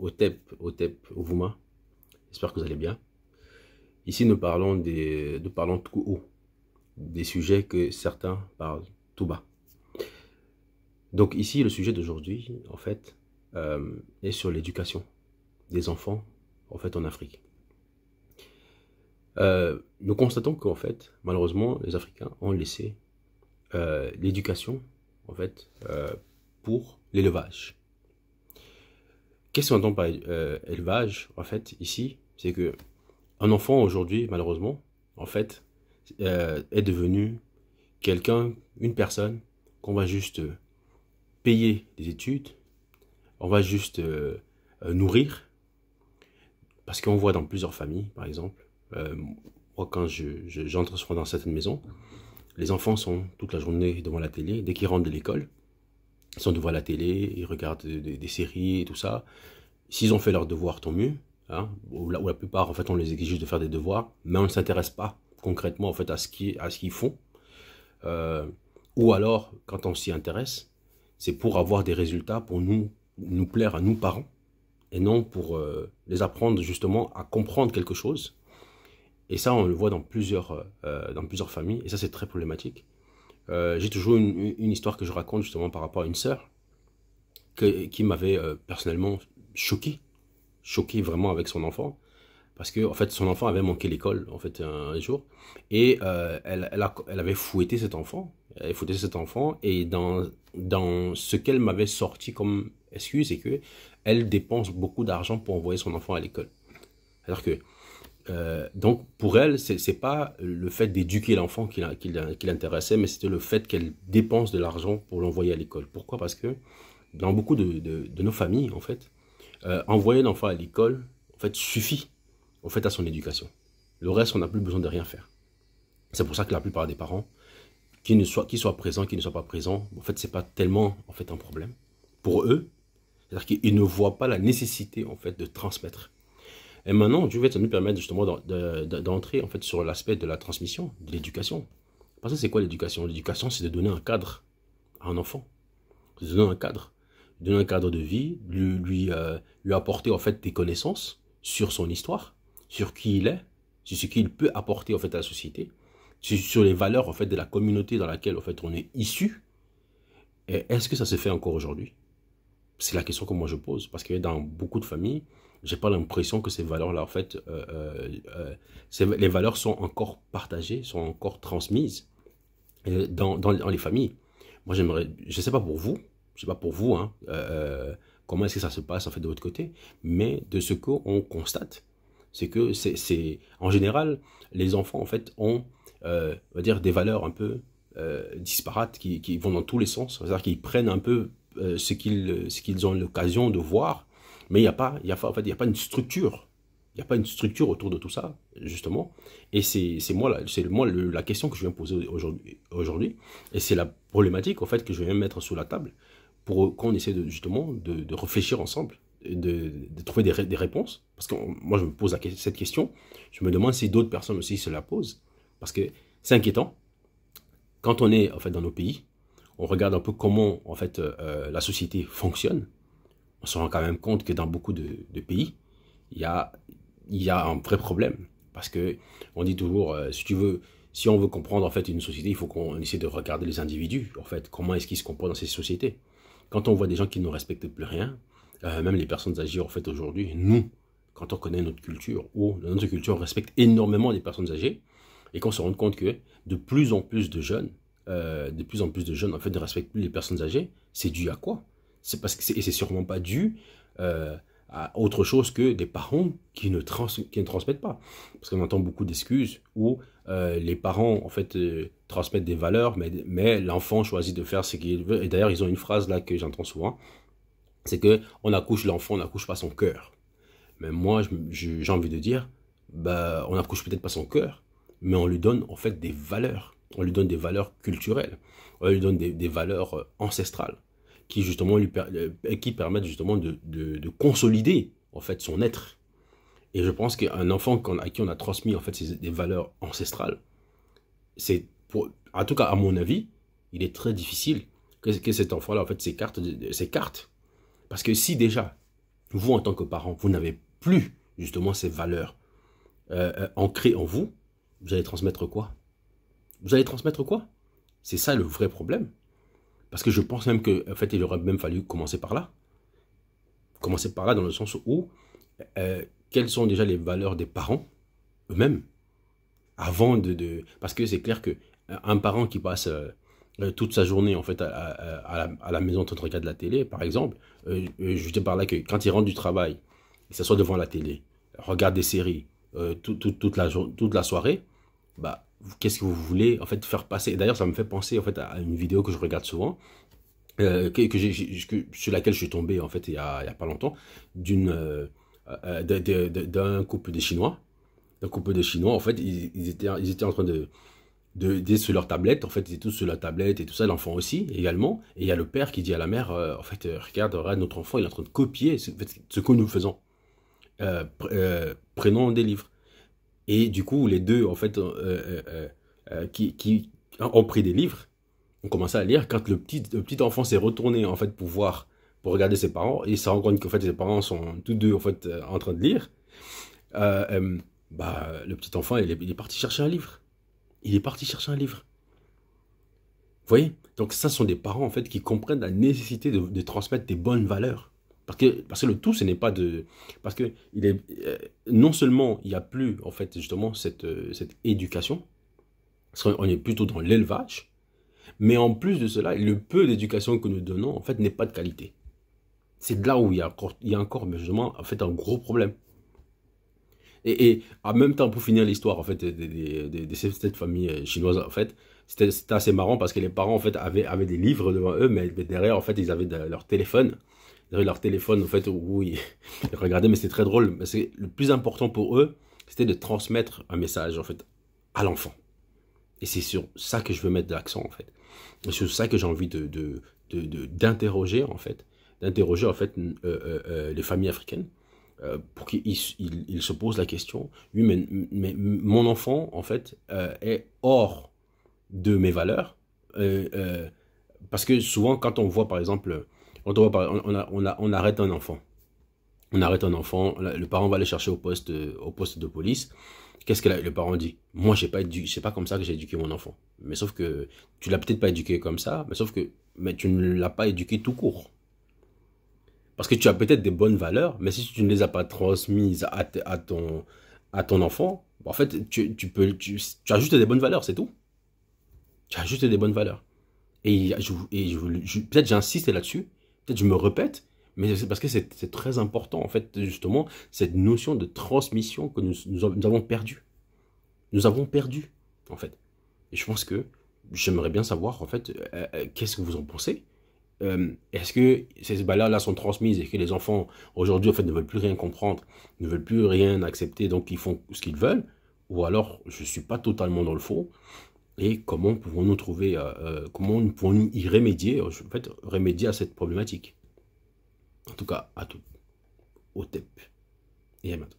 Otep, Ovuma. J'espère que vous allez bien. Ici, nous parlons tout haut, des sujets que certains parlent tout bas. Donc ici, le sujet d'aujourd'hui, en fait, est sur l'éducation des enfants, en fait, en Afrique. Nous constatons qu'en fait, malheureusement, les Africains ont laissé l'éducation, en fait, pour l'élevage. Qu'est-ce qu'on entend par élevage, en fait, ici? C'est que un enfant aujourd'hui, malheureusement, en fait, est devenu quelqu'un, une personne qu'on va juste payer des études, on va juste nourrir, parce qu'on voit dans plusieurs familles, par exemple, moi quand j'entre souvent dans certaines maisons, les enfants sont toute la journée devant la télé, dès qu'ils rentrent de l'école, ils sont devant la télé, ils regardent des séries et tout ça. S'ils ont fait leurs devoirs, tant mieux. Hein, ou la plupart, en fait, on les exige de faire des devoirs, mais on ne s'intéresse pas concrètement en fait, à ce qu'ils font. Ou alors, quand on s'y intéresse, c'est pour avoir des résultats, pour nous plaire à nous parents, et non pour les apprendre justement à comprendre quelque chose. Et ça, on le voit dans plusieurs familles, et ça, c'est très problématique. J'ai toujours une histoire que je raconte justement par rapport à une sœur qui m'avait personnellement choqué vraiment avec son enfant, parce que en fait son enfant avait manqué l'école en fait un jour, et elle avait fouetté cet enfant, et dans ce qu'elle m'avait sorti comme excuse, c'est que elle dépense beaucoup d'argent pour envoyer son enfant à l'école. Alors que donc pour elle, c'est pas le fait d'éduquer l'enfant qui l'intéressait, mais c'était le fait qu'elle dépense de l'argent pour l'envoyer à l'école. Pourquoi? Parce que dans beaucoup de nos familles, en fait, envoyer l'enfant à l'école, en fait, suffit en fait, à son éducation. Le reste, on n'a plus besoin de rien faire. C'est pour ça que la plupart des parents, qu'ils soient présents, qu'ils ne soient pas présents, en fait, c'est pas tellement en fait un problème pour eux. C'est-à-dire qu'ils ne voient pas la nécessité en fait de transmettre. Et maintenant, Dieu va nous permettre justement d'entrer en fait sur l'aspect de la transmission, de l'éducation. Parce que c'est quoi l'éducation? L'éducation, c'est de donner un cadre à un enfant. De donner un cadre. Donner un cadre de vie, lui apporter en fait des connaissances sur son histoire, sur qui il est, sur ce qu'il peut apporter en fait à la société, sur les valeurs en fait de la communauté dans laquelle en fait on est issu. Et est-ce que ça se fait encore aujourd'hui? C'est la question que moi je pose, parce que dans beaucoup de familles, j'ai pas l'impression que ces valeurs-là, en fait, les valeurs sont encore partagées, sont encore transmises dans les familles. Moi, j'aimerais, je sais pas pour vous, je sais pas pour vous, hein, comment est-ce que ça se passe en fait de votre côté, mais de ce qu'on constate, c'est que en général, les enfants en fait ont, on va dire, des valeurs un peu disparates qui vont dans tous les sens, c'est-à-dire qu'ils prennent un peu ce qu'ils ont l'occasion de voir, mais en fait, il y a pas une structure. Il n'y a pas une structure autour de tout ça, justement. Et c'est moi la question que je viens poser aujourd'hui. Et c'est la problématique, en fait, que je viens mettre sur la table pour qu'on essaie justement de réfléchir ensemble, de trouver des réponses. Parce que moi, je me pose cette question. Je me demande si d'autres personnes aussi se la posent. Parce que c'est inquiétant. Quand on est, en fait, dans nos pays, on regarde un peu comment, en fait, la société fonctionne. On se rend quand même compte que dans beaucoup de pays, il y a un vrai problème. Parce que on dit toujours, si on veut comprendre en fait une société, il faut qu'on essaie de regarder les individus. En fait, comment est-ce qu'ils se comportent dans ces sociétés. Quand on voit des gens qui ne respectent plus rien, même les personnes âgées en fait aujourd'hui, nous, quand on connaît notre culture, ou dans notre culture, on respecte énormément les personnes âgées, et qu'on se rend compte que de plus en plus de jeunes, en fait ne respectent plus les personnes âgées, c'est dû à quoi? C'est parce que c'est sûrement pas dû à autre chose que des parents qui ne transmettent pas. Parce qu'on entend beaucoup d'excuses où les parents en fait transmettent des valeurs, mais l'enfant choisit de faire ce qu'il veut. Et d'ailleurs, ils ont une phrase là que j'entends souvent, c'est que on accouche l'enfant, on n'accouche pas son cœur. Mais moi, j'ai envie de dire, bah, on n'accouche peut-être pas son cœur, mais on lui donne en fait des valeurs. On lui donne des valeurs culturelles, on lui donne des valeurs ancestrales qui justement qui permettent justement de consolider en fait son être. Et je pense qu'un enfant à qui on a transmis en fait des valeurs ancestrales, en tout cas à mon avis, il est très difficile que cet enfant-là en fait s'écarte. Parce que si déjà vous, en tant que parent, vous n'avez plus justement ces valeurs ancrées en vous, vous allez transmettre quoi? Vous allez transmettre quoi? C'est ça le vrai problème. Parce que je pense même qu'en fait, il aurait même fallu commencer par là. Commencer par là dans le sens où, quelles sont déjà les valeurs des parents eux-mêmes avant Parce que c'est clair qu'un parent qui passe toute sa journée en fait à la maison en train de regarder la télé, par exemple, je veux dire par là que quand il rentre du travail, il s'assoit devant la télé, regarde des séries toute la soirée, bah, qu'est-ce que vous voulez en fait faire passer? D'ailleurs, ça me fait penser en fait à une vidéo que je regarde souvent, sur laquelle je suis tombé en fait il y a pas longtemps, d'un couple de Chinois. Un couple de Chinois, en fait, ils étaient en train d'être sur leur tablette. En fait, ils étaient tous sur la tablette et tout ça, l'enfant aussi, également. Et il y a le père qui dit à la mère, en fait, regarde, notre enfant, il est en train de copier ce que nous faisons. Prenons des livres. Et du coup, les deux, en fait, qui ont pris des livres, ont commencé à lire. Quand le petit enfant s'est retourné, en fait, pour regarder ses parents, et il s'est rendu compte qu'en fait, ses parents sont tous deux, en fait, en train de lire, bah, le petit enfant, il est parti chercher un livre. Il est parti chercher un livre. Vous voyez? Donc, ça sont des parents, en fait, qui comprennent la nécessité de transmettre des bonnes valeurs. Parce que le tout, ce n'est pas de... Parce que non seulement il n'y a plus, en fait, justement, cette éducation, parce qu'on est plutôt dans l'élevage, mais en plus de cela, le peu d'éducation que nous donnons, en fait, n'est pas de qualité. C'est de là où il y a encore, mais justement, en fait, un gros problème. Et en même temps, pour finir l'histoire, en fait, de cette famille chinoise, en fait, c'était assez marrant parce que les parents, en fait, avaient des livres devant eux, mais derrière, en fait, ils avaient leur téléphone. Ils avaient leur téléphone, en fait, où ils regardaient, mais c'était très drôle. Parce que le plus important pour eux, c'était de transmettre un message, en fait, à l'enfant. Et c'est sur ça que je veux mettre l'accent, en fait. C'est sur ça que j'ai envie d'interroger, en fait. D'interroger, en fait, les familles africaines. Pour qu'ils se posent la question, oui, mais mon enfant, en fait, est hors de mes valeurs. Parce que souvent, quand on voit, par exemple, quand on arrête un enfant. On arrête un enfant, le parent va aller chercher au poste de police. Qu'est-ce que le parent dit? Moi, c'est pas comme ça que j'ai éduqué mon enfant. Mais sauf que tu l'as peut-être pas éduqué comme ça, mais tu ne l'as pas éduqué tout court. Parce que tu as peut-être des bonnes valeurs, mais si tu ne les as pas transmises à ton enfant, en fait, tu as juste des bonnes valeurs, c'est tout. Tu as juste des bonnes valeurs. Et peut-être j'insiste là-dessus, peut-être je me répète, mais c'est parce que c'est très important, en fait, justement, cette notion de transmission que nous avons perdue. Nous avons perdu, en fait. Et je pense que j'aimerais bien savoir, en fait, qu'est-ce que vous en pensez? Est-ce que ces valeurs-là sont transmises et que les enfants, aujourd'hui, en fait, ne veulent plus rien comprendre, ne veulent plus rien accepter, donc ils font ce qu'ils veulent? Ou alors, je ne suis pas totalement dans le faux? Et comment pouvons-nous comment nous pouvons y remédier, en fait, remédier à cette problématique? En tout cas, à tout. Au TEP. Et à bientôt.